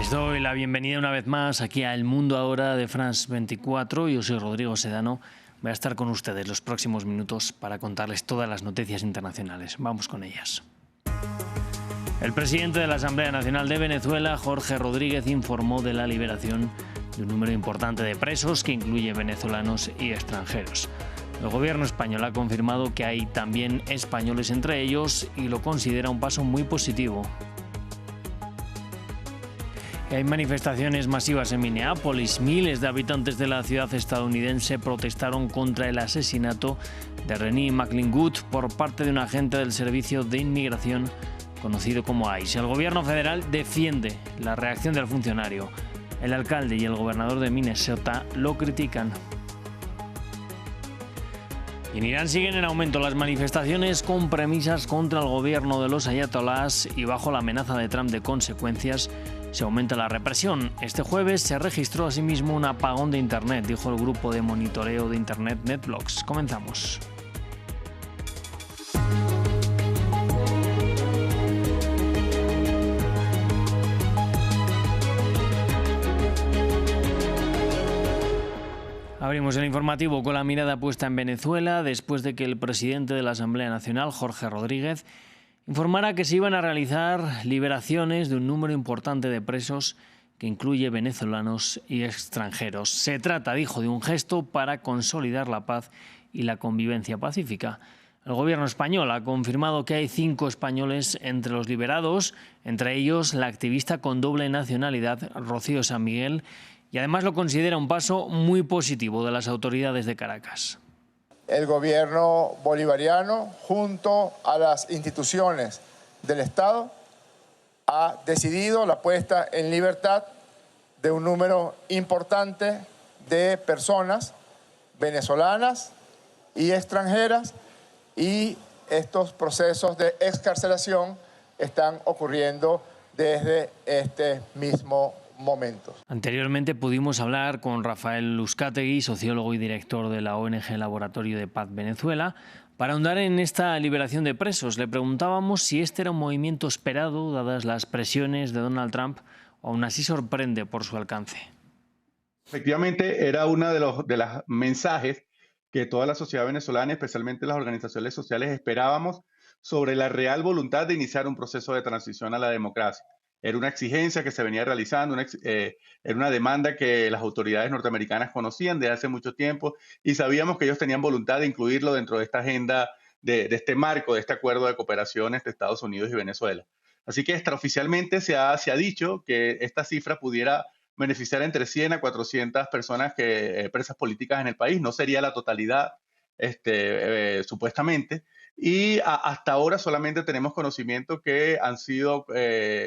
Les doy la bienvenida una vez más aquí a El Mundo Ahora de France 24. Yo soy Rodrigo Sedano. Voy a estar con ustedes los próximos minutos para contarles todas las noticias internacionales. Vamos con ellas. El presidente de la Asamblea Nacional de Venezuela, Jorge Rodríguez, informó de la liberación de un número importante de presos que incluye venezolanos y extranjeros. El gobierno español ha confirmado que hay también españoles entre ellos y lo considera un paso muy positivo. Hay manifestaciones masivas en Minneapolis. Miles de habitantes de la ciudad estadounidense protestaron contra el asesinato de Rennie McLean-Good por parte de un agente del Servicio de Inmigración conocido como ICE. El gobierno federal defiende la reacción del funcionario. El alcalde y el gobernador de Minnesota lo critican. En Irán siguen en aumento las manifestaciones con premisas contra el gobierno de los ayatolás y bajo la amenaza de Trump de consecuencias se aumenta la represión. Este jueves se registró asimismo un apagón de Internet, dijo el grupo de monitoreo de Internet NetBlocks. Comenzamos. Abrimos el informativo con la mirada puesta en Venezuela después de que el presidente de la Asamblea Nacional, Jorge Rodríguez, informara que se iban a realizar liberaciones de un número importante de presos que incluye venezolanos y extranjeros. Se trata, dijo, de un gesto para consolidar la paz y la convivencia pacífica. El gobierno español ha confirmado que hay 5 españoles entre los liberados, entre ellos la activista con doble nacionalidad, Rocío San Miguel, y además lo considera un paso muy positivo de las autoridades de Caracas. El gobierno bolivariano, junto a las instituciones del Estado, ha decidido la puesta en libertad de un número importante de personas venezolanas y extranjeras, y estos procesos de excarcelación están ocurriendo desde este mismo momento. Anteriormente pudimos hablar con Rafael Uzcategui, sociólogo y director de la ONG Laboratorio de Paz Venezuela, para ahondar en esta liberación de presos. Le preguntábamos si este era un movimiento esperado, dadas las presiones de Donald Trump, o aún así sorprende por su alcance. Efectivamente, era uno de los mensajes que toda la sociedad venezolana, especialmente las organizaciones sociales, esperábamos sobre la real voluntad de iniciar un proceso de transición a la democracia. Era una exigencia que se venía realizando, era una demanda que las autoridades norteamericanas conocían desde hace mucho tiempo y sabíamos que ellos tenían voluntad de incluirlo dentro de esta agenda, de este marco, de este acuerdo de cooperación entre Estados Unidos y Venezuela. Así que extraoficialmente se ha dicho que esta cifra pudiera beneficiar entre 100 a 400 personas presas políticas en el país. No sería la totalidad, supuestamente. Y hasta ahora solamente tenemos conocimiento que han sido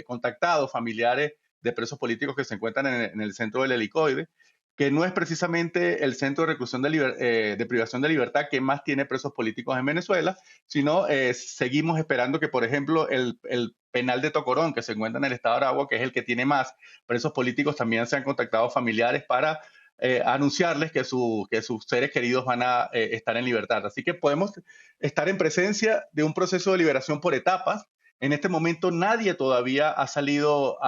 contactados familiares de presos políticos que se encuentran en el centro del Helicoide, que no es precisamente el centro de reclusión de privación de libertad que más tiene presos políticos en Venezuela, sino seguimos esperando que, por ejemplo, el penal de Tocorón, que se encuentra en el estado de Aragua, que es el que tiene más presos políticos, también se han contactado familiares para anunciarles que sus seres queridos van a estar en libertad. Así que podemos estar en presencia de un proceso de liberación por etapas. En este momento nadie todavía ha salido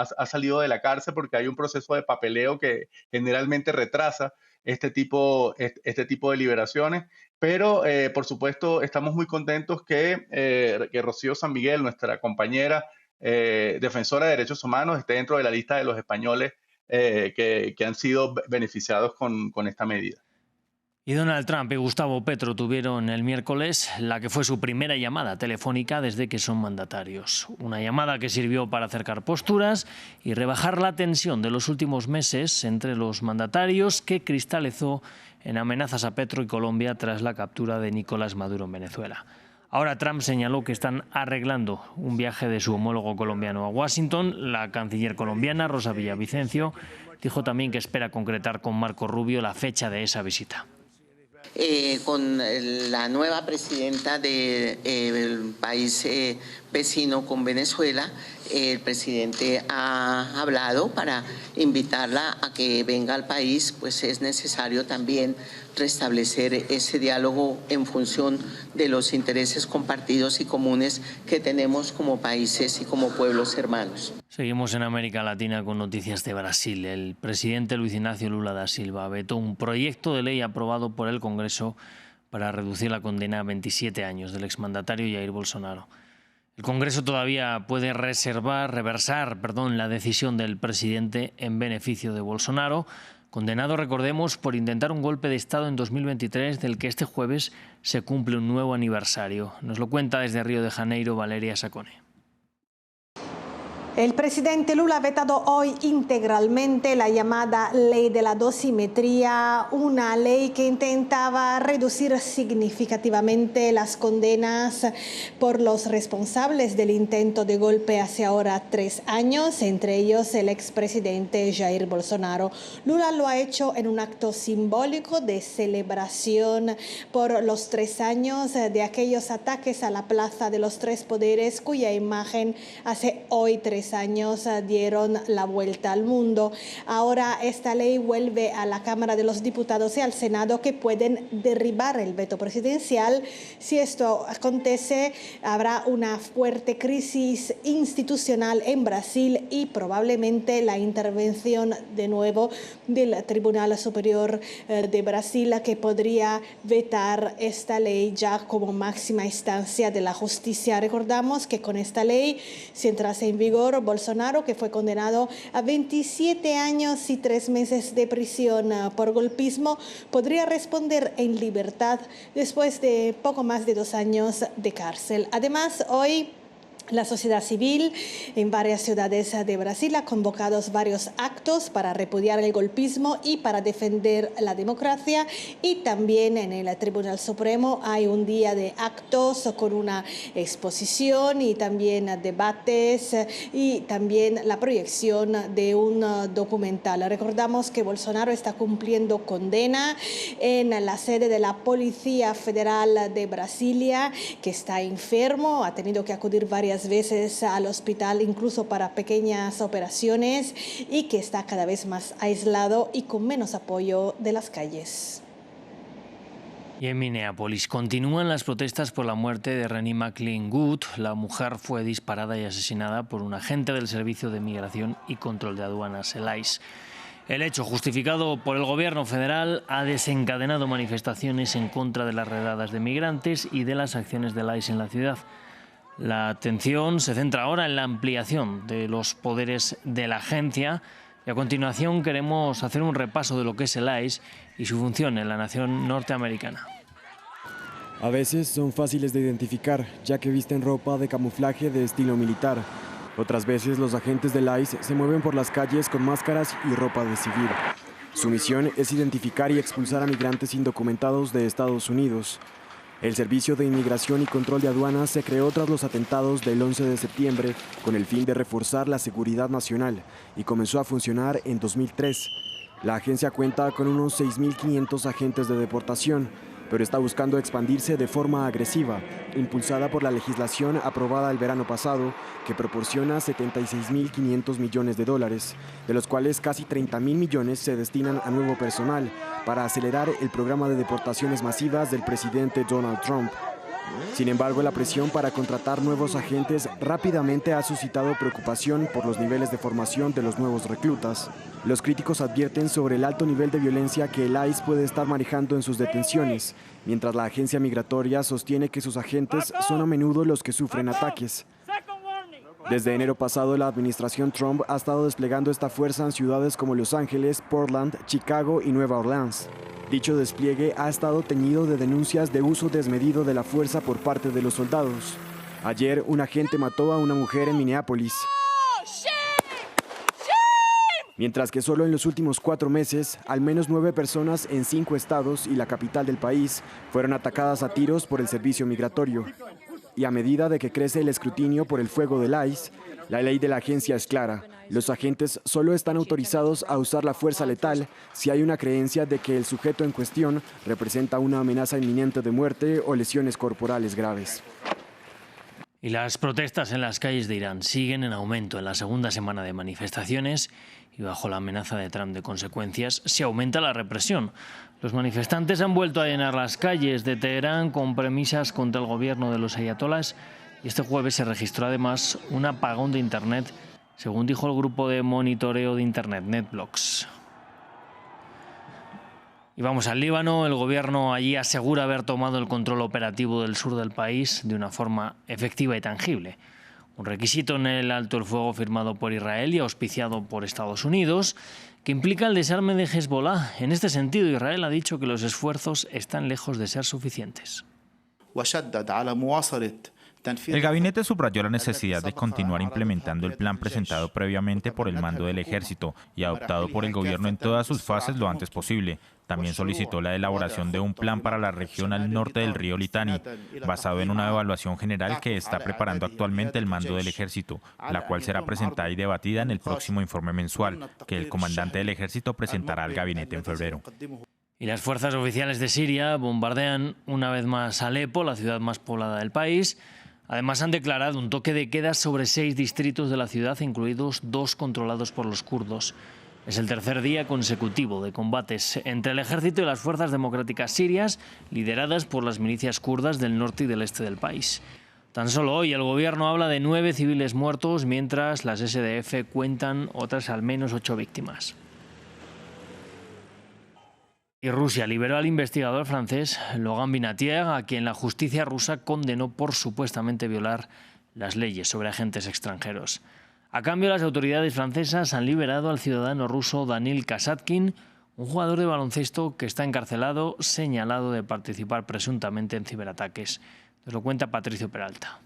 de la cárcel porque hay un proceso de papeleo que generalmente retrasa este tipo de liberaciones. Pero, por supuesto, estamos muy contentos que Rocío San Miguel, nuestra compañera defensora de derechos humanos, esté dentro de la lista de los españoles que han sido beneficiados con esta medida. Y Donald Trump y Gustavo Petro tuvieron el miércoles la que fue su primera llamada telefónica desde que son mandatarios. Una llamada que sirvió para acercar posturas y rebajar la tensión de los últimos meses entre los mandatarios, que cristalizó en amenazas a Petro y Colombia tras la captura de Nicolás Maduro en Venezuela. Ahora Trump señaló que están arreglando un viaje de su homólogo colombiano a Washington. La canciller colombiana, Rosa Villavicencio, dijo también que espera concretar con Marco Rubio la fecha de esa visita. Con la nueva presidenta del país vecino con Venezuela, el presidente ha hablado para invitarla a que venga al país, pues es necesario también restablecer ese diálogo en función de los intereses compartidos y comunes que tenemos como países y como pueblos hermanos. Seguimos en América Latina con noticias de Brasil. El presidente Luis Ignacio Lula da Silva vetó un proyecto de ley aprobado por el Congreso para reducir la condena a 27 años del exmandatario Jair Bolsonaro. El Congreso todavía puede reversar la decisión del presidente en beneficio de Bolsonaro, condenado, recordemos, por intentar un golpe de Estado en 2023, del que este jueves se cumple un nuevo aniversario. Nos lo cuenta desde Río de Janeiro Valeria Sacone. El presidente Lula ha vetado hoy integralmente la llamada Ley de la Dosimetría, una ley que intentaba reducir significativamente las condenas por los responsables del intento de golpe hace ahora 3 años, entre ellos el expresidente Jair Bolsonaro. Lula lo ha hecho en un acto simbólico de celebración por los 3 años de aquellos ataques a la Plaza de los Tres Poderes, cuya imagen hace hoy 3 años dieron la vuelta al mundo. Ahora esta ley vuelve a la Cámara de los Diputados y al Senado, que pueden derribar el veto presidencial. Si esto acontece, habrá una fuerte crisis institucional en Brasil y probablemente la intervención de nuevo del Tribunal Superior de Brasil, que podría vetar esta ley ya como máxima instancia de la justicia. Recordamos que con esta ley, si entrase en vigor, Bolsonaro, que fue condenado a 27 años y 3 meses de prisión por golpismo, podría responder en libertad después de poco más de 2 años de cárcel. Además, hoy la sociedad civil en varias ciudades de Brasil ha convocado varios actos para repudiar el golpismo y para defender la democracia, y también en el Tribunal Supremo hay un día de actos con una exposición y también debates y también la proyección de un documental. Recordamos que Bolsonaro está cumpliendo condena en la sede de la Policía Federal de Brasilia, que está enfermo, ha tenido que acudir varias veces al hospital, incluso para pequeñas operaciones, y que está cada vez más aislado y con menos apoyo de las calles. Y en Minneapolis continúan las protestas por la muerte de Renee McLean Good. La mujer fue disparada y asesinada por un agente del Servicio de Migración y Control de Aduanas, el ICE. El hecho, justificado por el gobierno federal, ha desencadenado manifestaciones en contra de las redadas de migrantes y de las acciones del ICE en la ciudad. La atención se centra ahora en la ampliación de los poderes de la agencia, y a continuación queremos hacer un repaso de lo que es el ICE y su función en la nación norteamericana. A veces son fáciles de identificar, ya que visten ropa de camuflaje de estilo militar. Otras veces los agentes del ICE se mueven por las calles con máscaras y ropa de civil. Su misión es identificar y expulsar a migrantes indocumentados de Estados Unidos. El Servicio de Inmigración y Control de Aduanas se creó tras los atentados del 11 de septiembre con el fin de reforzar la seguridad nacional y comenzó a funcionar en 2003. La agencia cuenta con unos 6.500 agentes de deportación, pero está buscando expandirse de forma agresiva, impulsada por la legislación aprobada el verano pasado, que proporciona $76.500 millones, de los cuales casi 30.000 millones se destinan a nuevo personal para acelerar el programa de deportaciones masivas del presidente Donald Trump. Sin embargo, la presión para contratar nuevos agentes rápidamente ha suscitado preocupación por los niveles de formación de los nuevos reclutas. Los críticos advierten sobre el alto nivel de violencia que el ICE puede estar manejando en sus detenciones, mientras la agencia migratoria sostiene que sus agentes son a menudo los que sufren ataques. Desde enero pasado, la administración Trump ha estado desplegando esta fuerza en ciudades como Los Ángeles, Portland, Chicago y Nueva Orleans. Dicho despliegue ha estado teñido de denuncias de uso desmedido de la fuerza por parte de los soldados. Ayer, un agente mató a una mujer en Minneapolis. Mientras que solo en los últimos 4 meses, al menos 9 personas en 5 estados y la capital del país fueron atacadas a tiros por el servicio migratorio. Y a medida de que crece el escrutinio por el fuego del ICE, la ley de la agencia es clara. Los agentes solo están autorizados a usar la fuerza letal si hay una creencia de que el sujeto en cuestión representa una amenaza inminente de muerte o lesiones corporales graves. Y las protestas en las calles de Irán siguen en aumento en la segunda semana de manifestaciones y bajo la amenaza de Trump de consecuencias se aumenta la represión. Los manifestantes han vuelto a llenar las calles de Teherán con premisas contra el gobierno de los ayatolás y este jueves se registró además un apagón de Internet, según dijo el grupo de monitoreo de Internet, NetBlocks. Y vamos al Líbano. El gobierno allí asegura haber tomado el control operativo del sur del país de una forma efectiva y tangible. Un requisito en el alto el fuego firmado por Israel y auspiciado por Estados Unidos, que implica el desarme de Hezbollah. En este sentido, Israel ha dicho que los esfuerzos están lejos de ser suficientes. El gabinete subrayó la necesidad de continuar implementando el plan presentado previamente por el mando del ejército y adoptado por el gobierno en todas sus fases lo antes posible. También solicitó la elaboración de un plan para la región al norte del río Litani, basado en una evaluación general que está preparando actualmente el mando del ejército, la cual será presentada y debatida en el próximo informe mensual, que el comandante del ejército presentará al gabinete en febrero. Y las fuerzas oficiales de Siria bombardean una vez más Alepo, la ciudad más poblada del país. Además, han declarado un toque de queda sobre 6 distritos de la ciudad, incluidos 2 controlados por los kurdos. Es el tercer día consecutivo de combates entre el ejército y las fuerzas democráticas sirias, lideradas por las milicias kurdas del norte y del este del país. Tan solo hoy el gobierno habla de 9 civiles muertos, mientras las SDF cuentan otras al menos 8 víctimas. Y Rusia liberó al investigador francés Logan Vinatier, a quien la justicia rusa condenó por supuestamente violar las leyes sobre agentes extranjeros. A cambio, las autoridades francesas han liberado al ciudadano ruso Danil Kasatkin, un jugador de baloncesto que está encarcelado, señalado de participar presuntamente en ciberataques. Nos lo cuenta Patricio Peralta.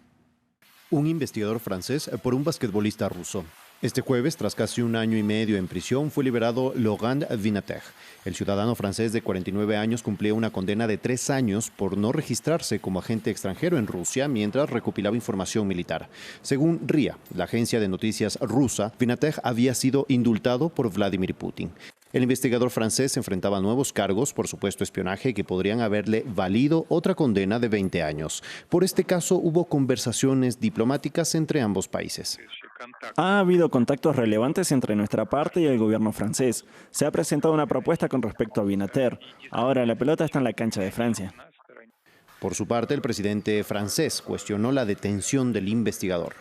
Un investigador francés por un basquetbolista ruso. Este jueves, tras casi un año y medio en prisión, fue liberado Logan Vinatier. El ciudadano francés de 49 años cumplía una condena de 3 años por no registrarse como agente extranjero en Rusia mientras recopilaba información militar. Según RIA, la agencia de noticias rusa, Vinatier había sido indultado por Vladimir Putin. El investigador francés enfrentaba nuevos cargos por supuesto espionaje que podrían haberle valido otra condena de 20 años. Por este caso hubo conversaciones diplomáticas entre ambos países. Ha habido contactos relevantes entre nuestra parte y el gobierno francés. Se ha presentado una propuesta con respecto a Vinatier. Ahora la pelota está en la cancha de Francia. Por su parte, el presidente francés cuestionó la detención del investigador.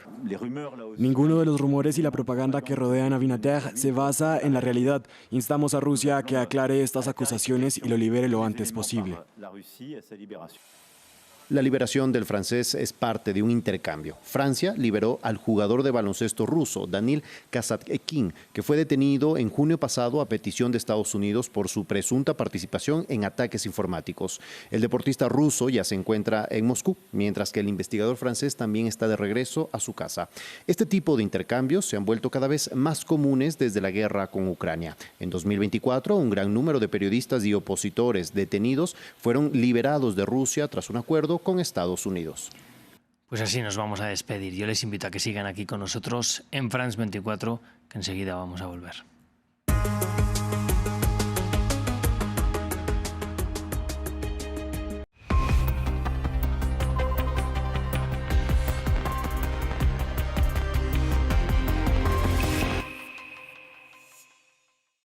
Ninguno de los rumores y la propaganda que rodean a Vinatier se basa en la realidad. Instamos a Rusia a que aclare estas acusaciones y lo libere lo antes posible. La liberación del francés es parte de un intercambio. Francia liberó al jugador de baloncesto ruso, Danil Kasatkin, que fue detenido en junio pasado a petición de Estados Unidos por su presunta participación en ataques informáticos. El deportista ruso ya se encuentra en Moscú, mientras que el investigador francés también está de regreso a su casa. Este tipo de intercambios se han vuelto cada vez más comunes desde la guerra con Ucrania. En 2024, un gran número de periodistas y opositores detenidos fueron liberados de Rusia tras un acuerdo con Estados Unidos. Pues así nos vamos a despedir. Yo les invito a que sigan aquí con nosotros en France 24, que enseguida vamos a volver.